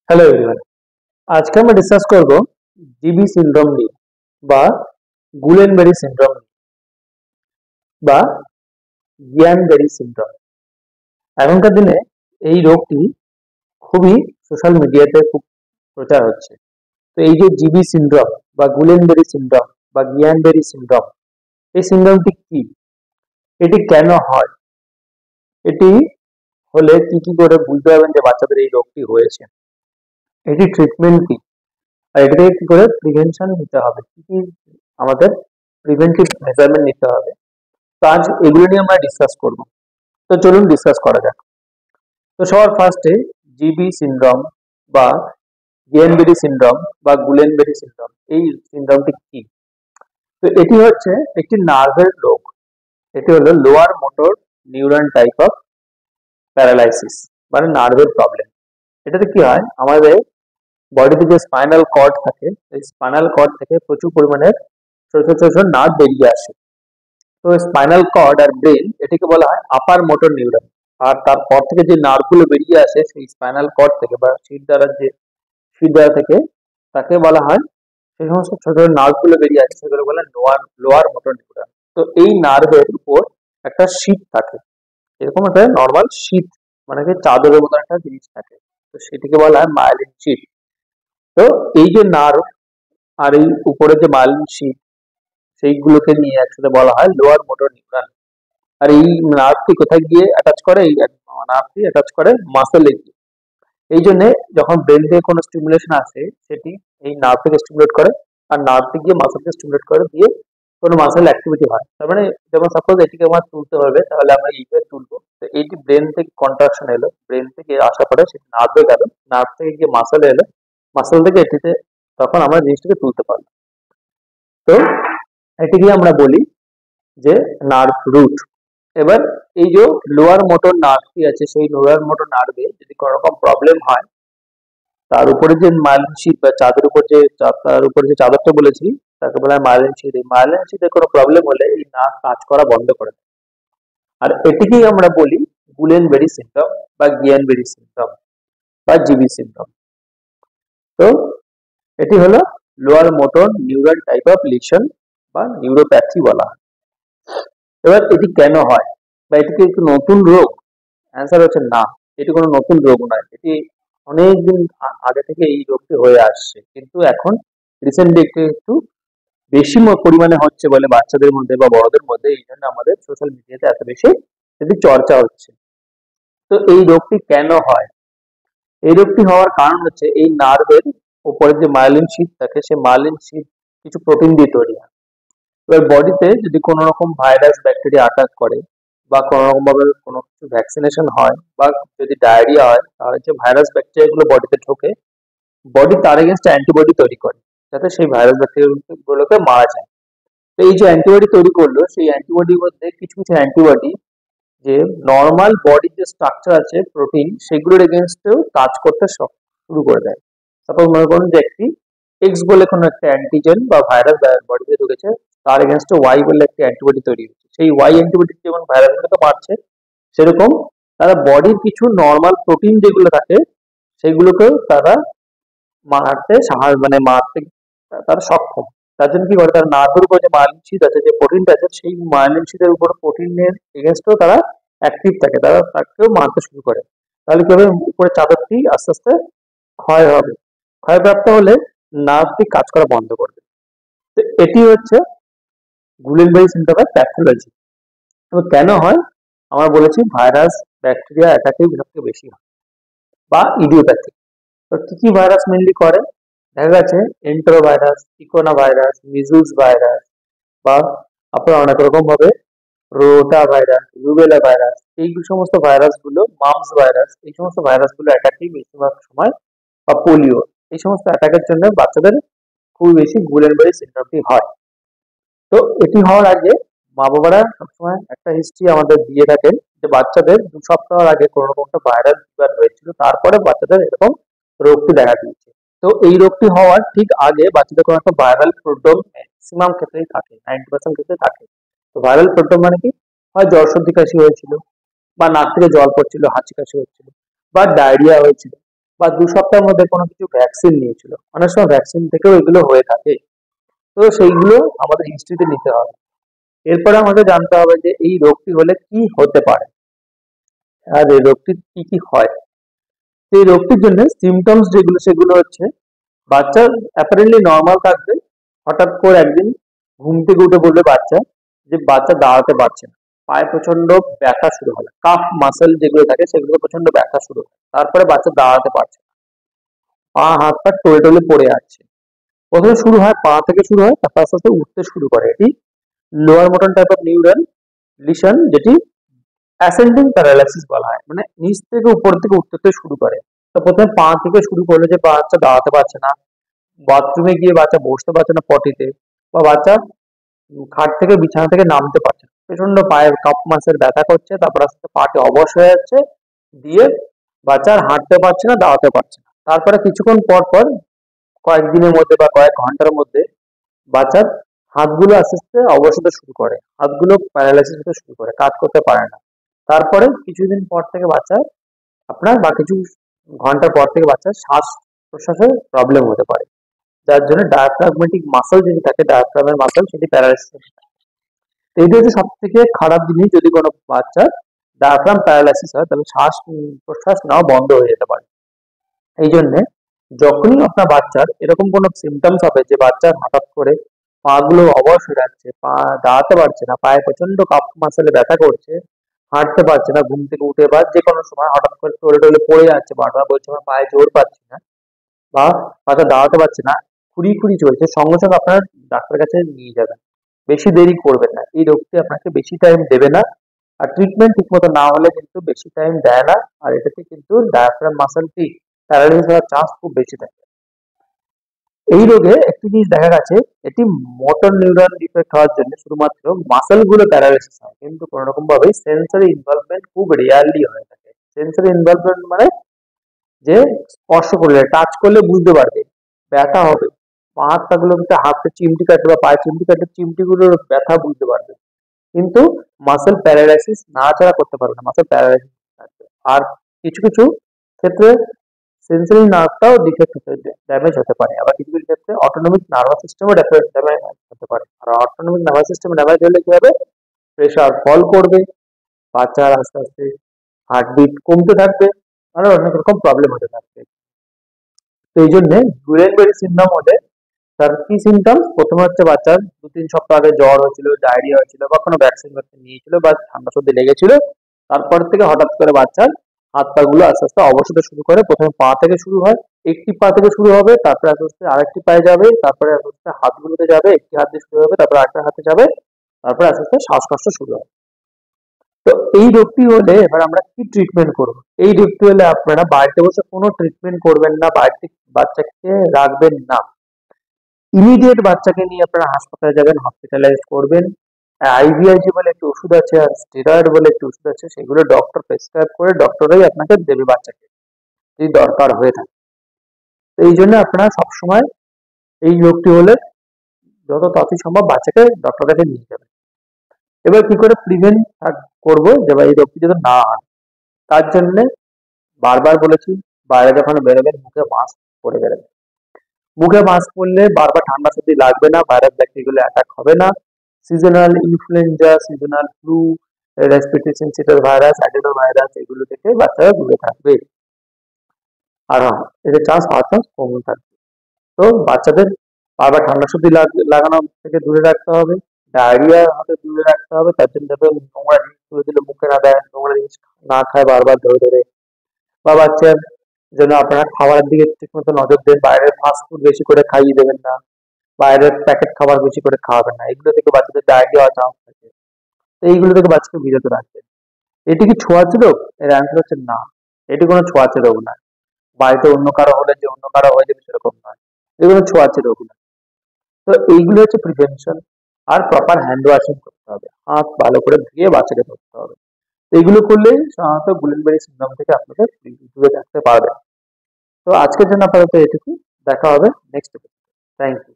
Hello everyone, আজকে আমরা discuss করব জিবি সিনড্রোম নিয়ে বা গুলেনবেরি সিনড্রোম বা গিয়ানবেরি সিনড্রোম। এখনকার দিনে এই রোগটি খুবই সোশ্যাল মিডিয়াতে খুব প্রচার হচ্ছে। তো এই যে জিবি সিনড্রোম বা গুলেনবেরি সিনড্রোম বা গিয়ানবেরি সিনড্রোম, এই সিনড্রোমটি কি, এটি কেন হয়, এটি হলে কি কি করে বুঝতে পারবেন যে বাচ্চাদের এই রোগটি হয়েছে, এটি ট্রিটমেন্ট কি, আর এটা থেকে কি করে প্রিভেনশন নিতে হবে, কি কি আমাদের প্রিভেন্টিভ মেজারমেন্ট নিতে হবে। তো আজ এগুলো নিয়ে আমরা ডিসকাস করব। তো চলুন ডিসকাস করা যাক। তো সবার ফার্স্টে জিবি সিনড্রোম বা গিয়েনবেরি সিনড্রোম বা গুলেনবেরি সিনড্রোম, এই সিনড্রোমটি কি? তো এটি হচ্ছে একটি নার্ভের রোগ। এটি হলো lower motor neuron type of paralysis, মানে নার্ভের প্রবলেম। এটাতে কি হয়, আমাদের বডিতে যে স্পাইনাল কর্ড থাকে, এই স্পাইনাল কর্ড থেকে প্রচুর পরিমাণে ছোট ছোট ছোট নার্ভ বেরিয়ে আসে। তো স্পাইনাল কর্ড আর ব্রেন, এটিকে বলা হয় আপার মোটর নিউরন। আর তারপর থেকে যে নার্ভগুলো বেরিয়ে আসে সেই স্পাইনাল কর্ড থেকে বা শির দ্বারা থেকে, তাকে বলা হয়, সেই সমস্ত ছোট নার্ভগুলো বেরিয়ে আসে সেগুলো বলে লোয়ার মোটর নিউরন। তো এই নার্ভের উপর একটা শীট থাকে, এরকম একটা নর্মাল শীট, মানে কি চাদরের মতো একটা জিনিস থাকে। তো সেটিকে বলা হয় মায়োলিন শীট। তো এই যে নার্ভ আর এই উপরে যে মায়োলিন শীট, সেইগুলোকে নিয়ে একসাথে বলা হয় লোয়ার মোটর নিউরন। আর এই নার্ভটি কোথায় গিয়ে অ্যাটাচ করে, এই নার্ভটি অ্যাটাচ করে মাসেলে গিয়ে। এই জন্য যখন ব্রেন থেকে কোনো স্টিমুলেশন আসে, সেটি এই নার্ভ থেকে স্টিমুলেট করে, আর নার্ভটি গিয়ে মাসেলকে স্টিমুলেট করে দিয়ে কোনো মাসেল অ্যাক্টিভিটি হয়। তার মানে যেমন সাপোজ এটিকে আমার তুলতে হবে, তাহলে আমরা এইভাবে তুলবো। তো এইটি ব্রেন থেকে কন্ট্রাকশন এলো, ব্রেন থেকে আসার পরে সেটি নার্ভে গেল, নার্ভ থেকে গিয়ে মাসেলে এলো, মাসেল থেকে এটিতে, তখন আমরা জিনিসটাকে তুলতে পারবো। তো এটিকে আমরা বলি যে নার্ভ রুট। এবার এই যে লোয়ার মোটর নার্ভটি আছে, সেই লোয়ার মোটর নার্ভে যদি কোনো রকম প্রবলেম হয়, তার উপরে যে মাইলিন শীট বা চাঁদের উপর যে তার উপরে যে চাদরটা বলেছি, তাকে বলা হয় মাইলিন শীট। এই মাইলিন শীটে কোনো প্রবলেম হলে এই নার্ভ কাজ করা বন্ধ করে দেয়। আর এটিকেই আমরা বলি গুলেনবেরি সিনড্রোম বা গিয়ানবেরি সিনড্রোম বা জিবি সিনড্রোম। তো এটি হলো lower motor neuron type of lesion বা নিউরোপ্যাথি বলা হয়। এবার এটি কেন হয় বা এটি কি একটু নতুন রোগ? অ্যান্সার হচ্ছে না, এটি কোনো নতুন রোগ নয়। এটি অনেকদিন আগে থেকে এই রোগটি হয়ে আসছে, কিন্তু এখন রিসেন্টলি একটু একটু বেশি পরিমাণে হচ্ছে বলে বাচ্চাদের মধ্যে বা বড়দের মধ্যে, এই জন্য আমাদের সোশ্যাল মিডিয়াতে এত বেশি এটি চর্চা হচ্ছে। তো এই রোগটি কেন হয়? এই রোগটি হওয়ার কারণ হচ্ছে এই নার্ভের উপরে যে মায়োলিন শীট থাকে, সেই মায়োলিন শীট কিছু প্রোটিন দিয়ে তৈরি হয়। এবার বডিতে যদি কোনো রকম ভাইরাস ব্যাকটেরিয়া অ্যাটাক করে বা কোনো রকম ভাবে কোনো কিছু ভ্যাকসিনেশন হয় বা যদি ডায়রিয়া হয়, তাহলে যে ভাইরাস ব্যাকটেরিয়া গুলো বডিতে ঢোকে, বডি তার এগেনস্ট অ্যান্টিবডি তৈরি করে, যাতে সেই ভাইরাস ব্যাকটেরিয়া গুলোকে মারা যায়। তো এই যে অ্যান্টিবডি তৈরি করলো, সেই অ্যান্টিবডির মধ্যে কিছু কিছু অ্যান্টিবডি যে নর্মাল বডির যে স্ট্রাকচার আছে প্রোটিন, সেগুলোর এগেনস্টেও কাজ করতে শুরু করে দেয়। সাপোজ মনে করুন যে একটি এক্স বলে কোনো একটা অ্যান্টিজেন বা ভাইরাস বডিতে ঢুকেছে, তার এগেনস্টে ওয়াই বলে একটি অ্যান্টিবডি তৈরি হচ্ছে। সেই ওয়াই অ্যান্টিবডি যেমন ভাইরাসগুলোকে মারছে, সেরকম তারা বডির কিছু নর্মাল প্রোটিন যেগুলো থাকে, সেগুলোকেও তারা মারতে তারা সক্ষম। তার জন্য কি করে, তারা নার্ভের উপর যে মায়োলিন শীট আছে, যে প্রোটিনটা আছে, সেই মায়োলিন শীটের উপর প্রোটিনের এগেনস্টেও তারা অ্যাক্টিভ থাকে, তারা তাকেও মারতে শুরু করে। তাহলে কি হবে, উপরে চাদরটি আস্তে আস্তে ক্ষয় হবে। ক্ষয়প্রাপ্ত হলে নার্ভটি কাজ করা বন্ধ করবে। তো এটি হচ্ছে গুলেনবেরি সিনড্রোমের প্যাথোলজি। তো কেন হয়, আমরা বলেছি ভাইরাস ব্যাকটেরিয়া অ্যাটাকেই সবথেকে বেশি হয়, বা ইডিওপ্যাথি। তো কি কি ভাইরাস মেনলি করে, দেখা গেছে এন্টেরো ভাইরাস, ইকোনা ভাইরাস, মিজলস ভাইরাস, বা আপনার অনেক রকম ভাবে রোটা ভাইরাস, রুবেলা ভাইরাস, এই সমস্ত ভাইরাস গুলো, মামস ভাইরাস, এই সমস্ত ভাইরাস গুলো অ্যাটাকই বেশিরভাগ সময়, বা পোলিও, এই সমস্ত অ্যাটাকের জন্য বাচ্চাদের খুব বেশি গুলেনবেরি সিনড্রোমটি হয়। তো এটি হওয়ার আগে মা বাবারা সবসময় একটা হিস্ট্রি আমাদের দিয়ে থাকেন, যে বাচ্চাদের 2 সপ্তাহ আগে কোনো রকম একটা ভাইরাস ফিভার হয়েছিল, তারপরে বাচ্চাদের এরকম রোগটি দেখা দিয়েছে। তো এই রোগটি হওয়ার ঠিক আগে বাচ্চাদের কোনো একটা ভাইরাল প্রোড্রোম ম্যাক্সিমাম ক্ষেত্রেই থাকে, 90% ক্ষেত্রে থাকে। তো ভাইরাল প্রোড্রোম মানে কি, হয় জ্বর সর্দি কাশি হয়েছিল, বা নাক থেকে জল পড়ছিল, হাঁচি কাশি হচ্ছিল, বা ডায়রিয়া হয়েছিল, বা 2 সপ্তাহের মধ্যে কোনো কিছু ভ্যাকসিন নিয়েছিল, অনেক সময় ভ্যাকসিন থেকেও এগুলো হয়ে থাকে। তো সেইগুলো আমাদের হিস্ট্রিতে নিতে হবে। এরপরে আমাদের জানতে হবে যে এই রোগটি হলে কি হতে পারে আর এই রোগটির কি কি হয়। তো এই রোগটির জন্য সিমটমস যেগুলো সেগুলো হচ্ছে বাচ্চার অ্যাপারেন্টলি নর্মাল থাকবে, হঠাৎ করে একদিন ঘুম থেকে উঠে বলবে বাচ্চা যে বাচ্চা দাঁড়াতে পারছে না, পায়ে প্রচন্ড ব্যথা শুরু হবে, কাফ মাসেল যেগুলো থাকে সেগুলো প্রচন্ড ব্যথা শুরু হয়, তারপরে বাচ্চা দাঁড়াতে পারছে না, পা হাত পা টলে টলে পড়ে যাচ্ছে। প্রথমে শুরু হয় পা থেকে শুরু হয়, তারপর আস্তে আস্তে উঠতে শুরু করে। এটি lower motor type of neural lesion, যেটি অ্যাসেন্ডিং প্যারালাইসিস বলা হয়, মানে নিচ থেকে উপর থেকে উঠতে শুরু করে। তো প্রথমে পা থেকে শুরু করলে যে বাচ্চা দাঁড়াতে পারছে না, বাথরুমে গিয়ে বাচ্চা বসতে পারছে না পটিতে, বা বাচ্চা খাট থেকে বিছানা থেকে নামতে পারছে না, প্রচন্ড পায়ের কাপ মাসের ব্যথা করছে, তারপর আস্তে আস্তে পাটি অবশ হয়ে যাচ্ছে, দিয়ে বাচ্চা আর হাঁটতে পারছে না, দাঁড়াতে পারছে না। তারপরে কিছুক্ষণ পর পর কয়েকদিনের মধ্যে বা কয়েক ঘন্টার মধ্যে বাচ্চার হাতগুলো আস্তে আস্তে অবশ হতে শুরু করে, হাতগুলো প্যারালাইসিস হতে শুরু করে, কাজ করতে পারে না। তারপরে কিছুদিন পর থেকে বাচ্চার আপনার বা কিছু ঘন্টার পর থেকে বাচ্চার শ্বাস প্রশ্বাসের প্রবলেম হতে পারে, যার জন্য ডায়াফ্রাগমেটিক মাসল যেটি থাকে, ডায়াফ্রামের মাসল, সেটি প্যারালাইসিস হতে পারে। এইটা হচ্ছে সব থেকে খারাপ জিনিস, যদি কোনো বাচ্চার ডায়াফ্রাম প্যারালাইসিস হয় তাহলে শ্বাস প্রশ্বাস নেওয়া বন্ধ হয়ে যেতে পারে। এই জন্যে যখনই আপনার বাচ্চার এরকম কোনো সিমটমস হবে যে বাচ্চার হঠাৎ করে পা গুলো অবশ হয়ে যাচ্ছে, পা দাঁড়াতে পারছে না, পায়ে প্রচন্ড কাপ মাসলে ব্যথা করছে, হাঁটতে পারছে না, ঘুম থেকে উঠে বা যে কোনো সময় হঠাৎ করে টলে টলে পড়ে যাচ্ছে, বারবার বলছে আমার পায়ে জোর পাচ্ছি না, বা বাচ্চা দাঁড়াতে পারছে না, খুঁড়িয়ে খুঁড়িয়ে চলছে, সঙ্গে সঙ্গে আপনার ডাক্তারের কাছে নিয়ে যাবেন। বেশি দেরি করবেন না, এই রোগটি আপনাকে বেশি টাইম দেবে না, আর ট্রিটমেন্ট ঠিক মতো না হলে কিন্তু বেশি টাইম দেয় না, আর এটাতে কিন্তু ডায়াফ্রাম মাসলটি প্যারালাইজ হওয়ার চান্স খুব বেশি থাকে। এই রোগে একটি জিনিস দেখা গেছে, এটি মোটর নিউরন ডিফেক্ট হওয়ার জন্য শুধুমাত্র মাসল গুলো প্যারালাইসিস হয়, কিন্তু কোনো রকম ভাবে সেন্সরি ইনভলভমেন্ট খুব রেয়ারলি হয়ে থাকে। সেন্সরি ইনভলভমেন্ট মানে যে স্পর্শ করলে, টাচ করলে বুঝতে পারবে, ব্যথা হবে, পা হাত পা গুলোকে হাতে চিমটি কাটলে বা পায়ে চিমটি কাটলে চিমটি গুলোর ব্যথা বুঝতে পারবে, কিন্তু মাসেল প্যারালাইসিস নাড়াচাড়া করতে পারবে না, মাসেল প্যারালাইসিস থাকবে। আর কিছু কিছু ক্ষেত্রে সেন্সরি নার্ভটাও ডিফেক্ট হতে ড্যামেজ হতে পারে, আবার কিছু কিছু ক্ষেত্রে অটোনমিক নার্ভাস সিস্টেমও ড্যামেজ হতে পারে। আর অটোনমিক নার্ভাস সিস্টেম ড্যামেজ হলে কি হবে, প্রেশার ফল করবে, বাচ্চার আস্তে আস্তে হার্টবিট কমতে থাকবে, আরো অনেক রকম প্রবলেম হতে থাকবে। তো এই জন্য গুলেনবেরি সিনড্রোম হলে তার কি সিমটমস, প্রথমে হচ্ছে বাচ্চার 2-3 সপ্তাহ আগে জ্বর হয়েছিল, ডায়রিয়া হয়েছিল, বা কোনো ভ্যাকসিন ভ্যাকসিন নিয়েছিল, বা ঠান্ডা সর্দি লেগেছিল, তারপর থেকে হঠাৎ করে বাচ্চার হাত পা গুলো আস্তে আস্তে অবশ হতে শুরু করে। প্রথমে পা থেকে শুরু হয়, একটি পা থেকে শুরু হবে, তারপরে আস্তে আস্তে আরেকটি পায়ে যাবে, তারপরে আস্তে আস্তে হাতগুলোতে যাবে, একটি হাত দিয়ে শুরু হবে, তারপরে আরেকটা হাতে যাবে, তারপরে আস্তে আস্তে শ্বাসকষ্ট শুরু হয়। তো এই রোগটি হলে এবার আমরা কি ট্রিটমেন্ট করব? এই রোগটি হলে আপনারা বাড়িতে বসে কোনো ট্রিটমেন্ট করবেন না, বাড়িতে বাচ্চাকে রাখবেন না, ইমিডিয়েট বাচ্চাকে নিয়ে আপনারা হাসপাতালে যাবেন, হসপিটালাইজ করবেন। আইভিআইজি বলে একটি ওষুধ আছে, আর স্টেরয়েড বলে একটি ওষুধ আছে, সেগুলো ডক্টর প্রেসক্রাইব করে ডক্টরই আপনাকে দেবে বাচ্চাকে, যদি দরকার হয়ে থাকে। তো এই জন্য আপনারা সবসময় এই রোগটি হলে যত তাড়াতাড়ি সম্ভব বাচ্চাকে ডক্টর কাছে নিয়ে যাবেন। এবার কি করে প্রিভেন্ট করবো যে এই রোগটি যাতে না হয়, তার জন্য বারবার বলেছি, বাইরে যখন বেরোবেন মুখে মাস্ক পরে বেরোবেন। মুখে মাস্ক পরলে বারবার ঠান্ডা সর্দি লাগবে না, ভাইরাস ব্যাকটেরিয়াগুলো অ্যাটাক হবে না। Seasonal influenza, seasonal flu, respiratory syncytial virus, adeno virus, এগুলো থেকে বাচ্চারা দূরে থাকবে। আর হ্যাঁ, এদের হওয়ার চান্স কম থাকবে। তো বাচ্চাদের বারবার ঠান্ডা সর্দি লাগানো থেকে দূরে রাখতে হবে, ডায়রিয়া হতে দূরে রাখতে হবে, তার জন্য যাতে নোংরা জিনিস তুলে দিলে মুখে না দেয়, নোংরা জিনিস না খায় বারবার ধরে ধরে, বা বাচ্চার জন্য আপনারা খাবারের দিকে ঠিক মতো নজর দেন, বাইরের ফাস্ট ফুড বেশি করে খাইয়ে দেবেন না, বাইরের প্যাকেট খাবার বেশি করে খাওয়াবেন না, এগুলো থেকে বাচ্চাদের ডায়রিয়া হওয়ার চান্স থাকে। তো এইগুলো থেকে বাচ্চাকে বিরত রাখবেন। এটি কি ছোঁয়াচে রোগ? এর অ্যান্সার হচ্ছে না, এটি কোনো ছোঁয়াচে রোগ নয়। বাড়িতে অন্য কারো হলে যে অন্য কারো হয়ে যাবে সেরকম নয়, এগুলো ছোঁয়াচে রোগ নয়। তো এইগুলো হচ্ছে প্রিভেনশন। আর প্রপার হ্যান্ড ওয়াশিং করতে হবে, হাত ভালো করে ধুয়ে বাচ্চাকে ধরতে হবে। তো এইগুলো করলেই সাধারণত গুলেনবেরি সিনড্রোম থেকে আপনাদের দূরে থাকতে পারবেন। তো আজকের জন্য আপাতত এটুকু, দেখা হবে নেক্সট এপিসোডে। Thank you.